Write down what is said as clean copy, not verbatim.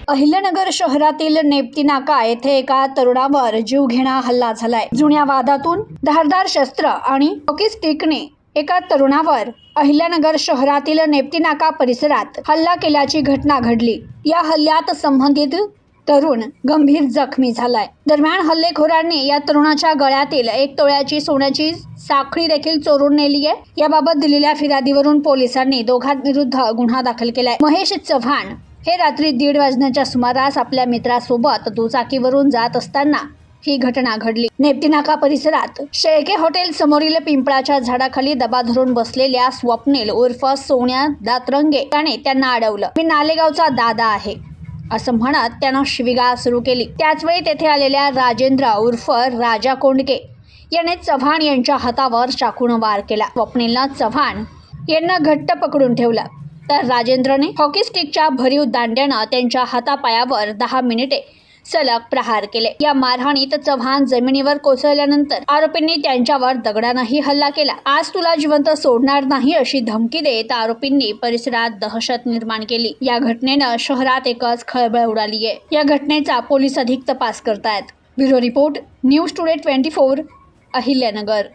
अहिल्यानगर शहरातील नेप्ती नाका येथे एका तरुणावर जीवघेणा हल्ला झालाय। जुन्या वादातून धारदार शस्त्र आणि हॉकी स्टिकने एका तरुणावर अहिल्यानगर शहरातील नेप्ती नाका परिसरात हल्ला केल्याची घटना घडली। या हल्ल्यात संबंधित तरुण गंभीर जखमी झालाय। दरम्यान हल्लेखोरांनी या तरुणाच्या गळ्यातील 1 तोळ्याची सोन्याची साखळी देखील चोरून नेली आहे। याबाबत दिलेल्या फिर्यादीवरून पोलिसांनी दोघांविरुद्ध गुन्हा दाखल केलाय। महेश चव्हाण हे रात्री 1:30 वाजण्याच्या सुमारास आपल्या मित्रासोबत दुचाकीवरून जात असताना ही घटना घडली। नेप्ती नाका परिसरात शेळके हॉटेल समोरील पिंपळाच्या झाडाखाली दबा धरून बसलेल्या स्वप्नील उर्फ सोन्या दातरंगे याने त्यांना अडवलं। मी नालेगावचा दादा आहे असं म्हणत त्यानं शिवीगाळ सुरू केली। त्याचवेळी तेथे आलेल्या राजेंद्र उर्फ राजा कोंडके याने चव्हाण यांच्या हातावर चाकून वार केला। स्वप्नीलनं चव्हाण यांना घट्ट पकडून ठेवलं तर राजेंद्रने हॉकी स्टिकच्या भरीव दांड्यानं त्यांच्या हातापायावर 10 मिनिटे सलग प्रहार केले। या मारहाणीत चव्हाण जमिनीवर कोसळल्यानंतर आरोपींनी त्यांच्यावर दगडानंही हल्ला केला। आज तुला जिवंत सोडणार नाही अशी धमकी देत आरोपींनी परिसरात दहशत निर्माण केली। या घटनेनं शहरात एकच खळबळ उडाली आहे। या घटनेचा पोलीस अधिक तपास करतायत। Bureau report, news today 24, Ahilyanagar.